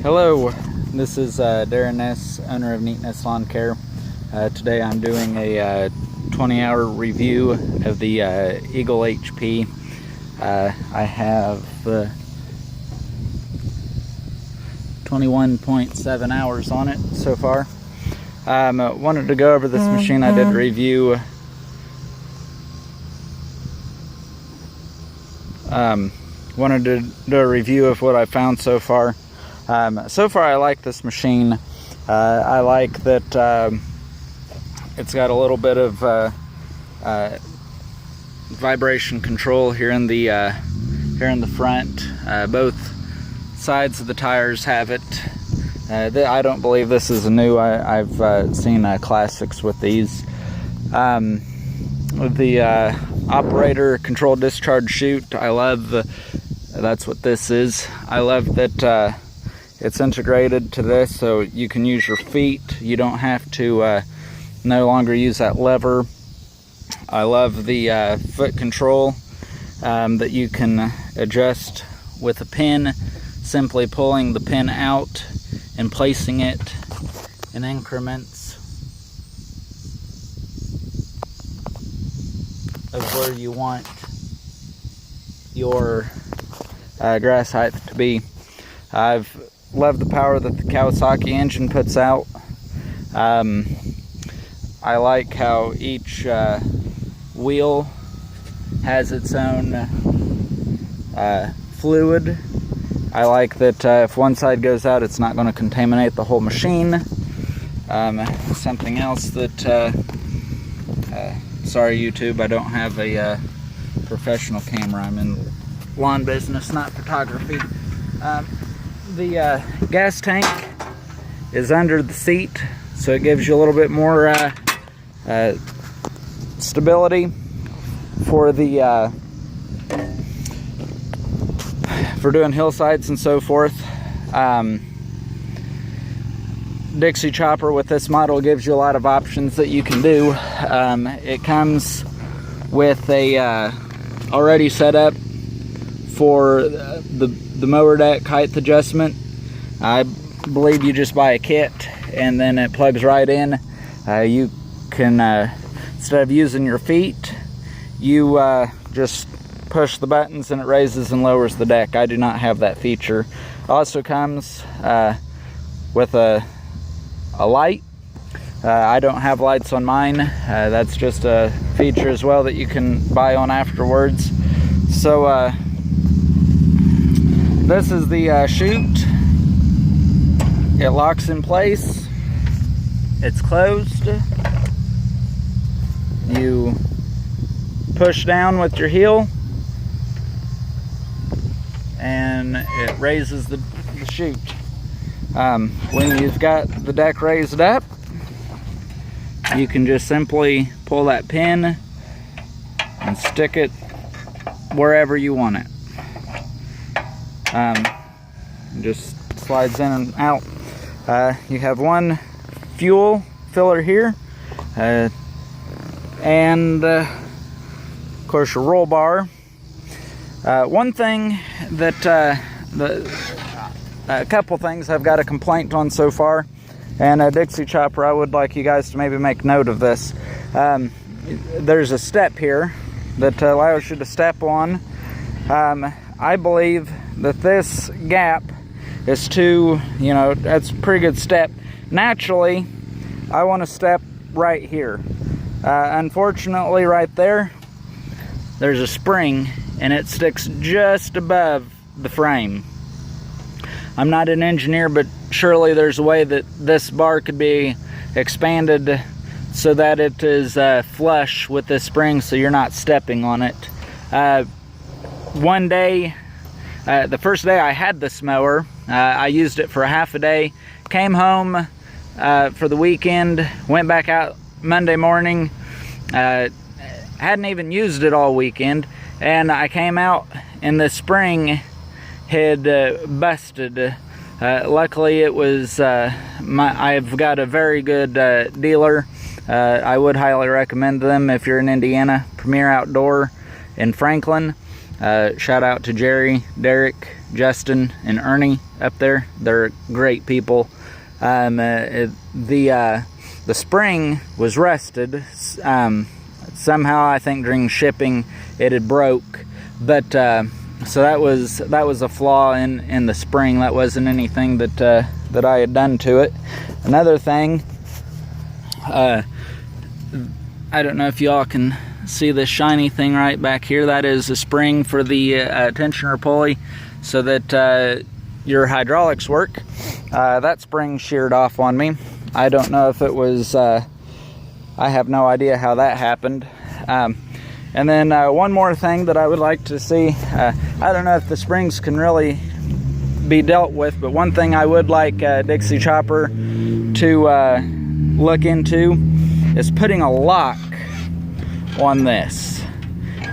Hello, this is Darren S., owner of Neatness Lawn Care. Today I'm doing a 20-hour review of the Eagle HP. I have 21.7 hours on it so far. Wanted to go over this machine. I did a review. Wanted to do a review of what I found so far. So far I like this machine. I like that it's got a little bit of vibration control here in the front. Both sides of the tires have it. I don't believe this is new. I've seen classics with these. With the operator control discharge chute, I love that's what this is. I love that it's integrated to this, so you can use your feet. You don't have to no longer use that lever. I love the foot control that you can adjust with a pin, simply pulling the pin out and placing it in increments of where you want your grass height to be. I've loved the power that the Kawasaki engine puts out. I like how each wheel has its own fluid. I like that if one side goes out, it's not going to contaminate the whole machine. Something else that, sorry YouTube, I don't have a professional camera. I'm in lawn business, not photography. The gas tank is under the seat, so it gives you a little bit more stability for the for doing hillsides and so forth. Dixie Chopper with this model gives you a lot of options that you can do. It comes with a already set up for the mower deck height adjustment. I believe you just buy a kit and then it plugs right in. You can instead of using your feet, you just push the buttons and it raises and lowers the deck. I do not have that feature. Also comes with a light. I don't have lights on mine. That's just a feature as well that you can buy on afterwards. So this is the chute. It locks in place. It's closed. You push down with your heel and it raises the chute. When you've got the deck raised up, you can just simply pull that pin and stick it wherever you want it. Just slides in and out. You have one fuel filler here, and of course your roll bar. One thing that a couple things I've got a complaint on so far, and Dixie Chopper, I would like you guys to maybe make note of this. There's a step here that allows you to step on. I believe that this gap is too, that's a pretty good step. Naturally, I want to step right here. Unfortunately, right there's a spring and it sticks just above the frame. I'm not an engineer, but surely there's a way that this bar could be expanded so that it is flush with this spring so you're not stepping on it. One day, the first day I had this mower, I used it for half a day, came home for the weekend, went back out Monday morning, hadn't even used it all weekend, and I came out and the spring had busted. Luckily it was, I've got a very good dealer. I would highly recommend them if you're in Indiana. Primier Outdoor in Franklin. Shout out to Jerry, Derek, Justin and Ernie up there. They're great people. The spring was rusted. Somehow I think during shipping it had broke, but so that was a flaw in the spring. That wasn't anything that I had done to it. Another thing, I don't know if y'all can see this shiny thing right back here. That is a spring for the tensioner pulley so that your hydraulics work. That spring sheared off on me. I don't know if it was, I have no idea how that happened. And then one more thing that I would like to see, I don't know if the springs can really be dealt with, but one thing I would like Dixie Chopper to look into is putting a lock on this,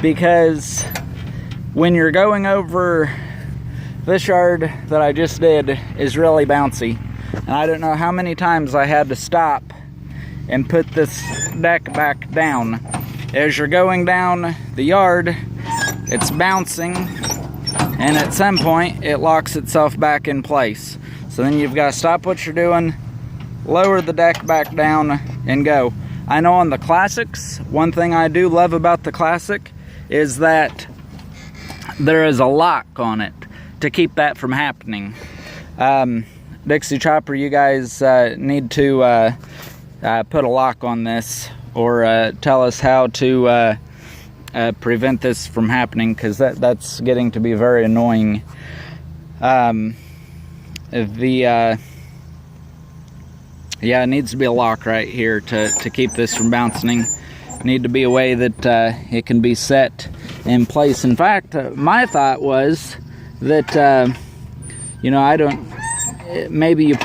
because when you're going over, this yard that I just did is really bouncy, and I don't know how many times I had to stop and put this deck back down. As you're going down the yard, it's bouncing, and at some point it locks itself back in place. So then you've got to stop what you're doing, lower the deck back down, and go. I know on the Classics, one thing I do love about the Classic is that there is a lock on it to keep that from happening. Dixie Chopper, you guys need to put a lock on this, or tell us how to prevent this from happening, because that's getting to be very annoying. Yeah, it needs to be a lock right here to keep this from bouncing. Need to be a way that it can be set in place. In fact, my thought was that you know, maybe you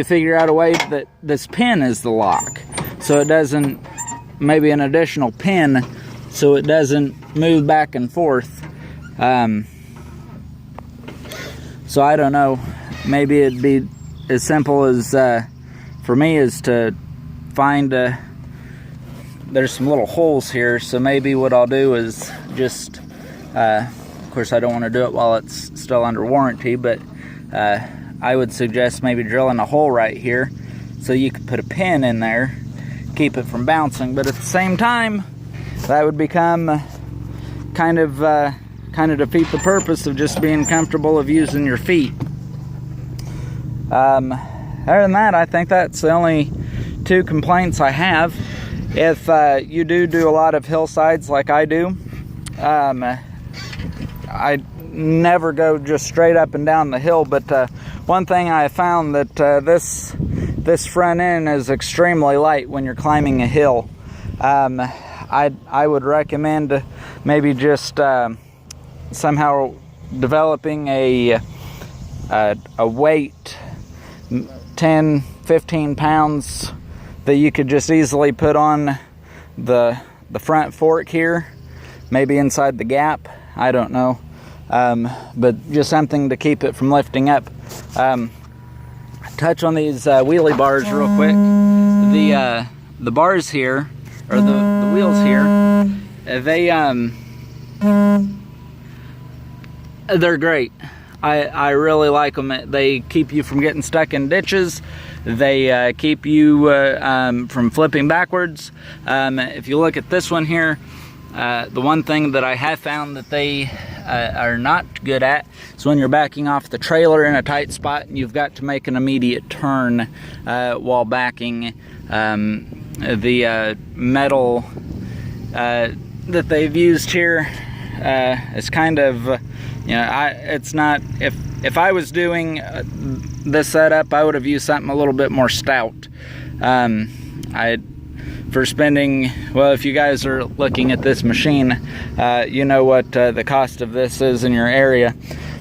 figure out a way that this pin is the lock, so it doesn't, maybe an additional pin so it doesn't move back and forth. So I don't know, maybe it'd be as simple as for me is to find there's some little holes here, so maybe what I'll do is just of course I don't want to do it while it's still under warranty, but I would suggest maybe drilling a hole right here so you could put a pin in there, keep it from bouncing, but at the same time that would become kind of defeat the purpose of just being comfortable of using your feet. Other than that, I think that's the only two complaints I have. If you do a lot of hillsides like I do, I never go just straight up and down the hill, but one thing I found that this front end is extremely light when you're climbing a hill. I would recommend maybe just somehow developing a weight, 10-15 pounds, that you could just easily put on the front fork here, maybe inside the gap, I don't know, but just something to keep it from lifting up. Touch on these wheelie bars real quick. The bars here, or the wheels here, they're great. I really like them. They keep you from getting stuck in ditches. They keep you from flipping backwards. If you look at this one here, the one thing that I have found that they are not good at is when you're backing off the trailer in a tight spot and you've got to make an immediate turn while backing. The metal that they've used here is kind of, you know, it's not, if I was doing this setup, I would have used something a little bit more stout. For spending, well, if you guys are looking at this machine, you know what the cost of this is in your area.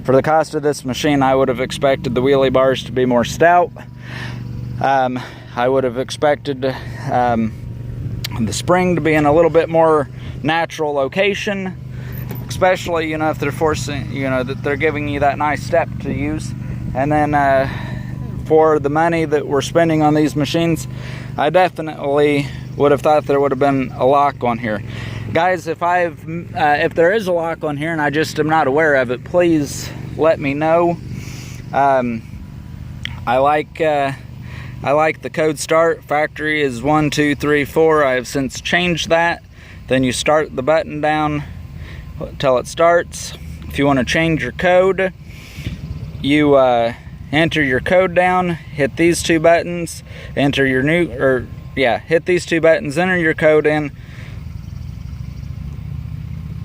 For the cost of this machine, I would have expected the wheelie bars to be more stout. I would have expected the spring to be in a little bit more natural location, especially, you know, if they're forcing, you know, that they're giving you that nice step to use. And then for the money that we're spending on these machines, I definitely would have thought there would have been a lock on here. Guys, if there is a lock on here and I just am not aware of it, please let me know. I like the code start. Factory is 1, 2, 3, 4. I have since changed that. Then you start the button down until it starts. If you want to change your code, you enter your code down, hit these two buttons, enter your hit these two buttons, enter your code in,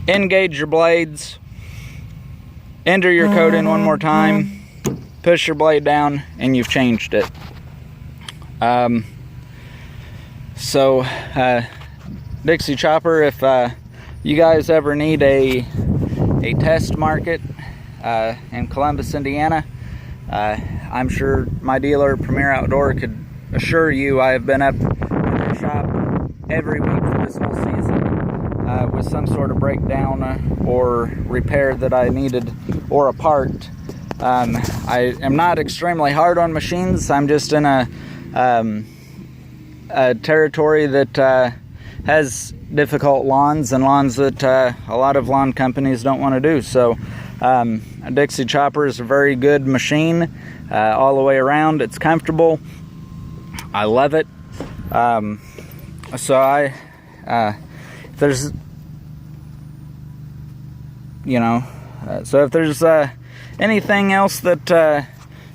engage your blades, enter your code in one more time, push your blade down, and you've changed it. Dixie Chopper, if you guys ever need a test market in Columbus, Indiana, I'm sure my dealer, Premier Outdoor, could assure you I have been up in their shop every week for this whole season with some sort of breakdown or repair that I needed, or a part. I am not extremely hard on machines. I'm just in a territory that has difficult lawns, and lawns that a lot of lawn companies don't want to do. So a Dixie Chopper is a very good machine all the way around. It's comfortable. I love it. So if there's anything else that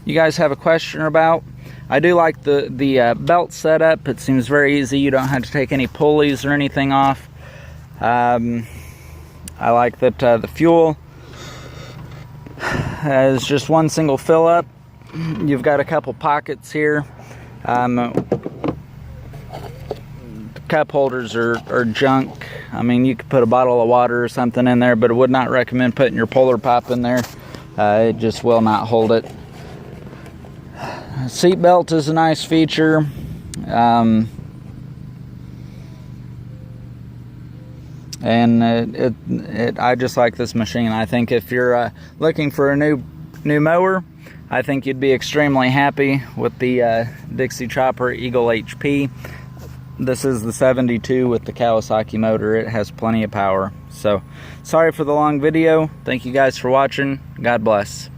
you guys have a question about, I do like the belt setup. It seems very easy. You don't have to take any pulleys or anything off. I like that the fuel is just one single fill up. You've got a couple pockets here. Cup holders are junk. I mean, you could put a bottle of water or something in there, but I would not recommend putting your Polar Pop in there. It just will not hold it. Seat belt is a nice feature. And I just like this machine. I think if you're looking for a new mower, I think you'd be extremely happy with the Dixie Chopper Eagle HP. This is the 72 with the Kawasaki motor. It has plenty of power. So, sorry for the long video. Thank you guys for watching. God bless.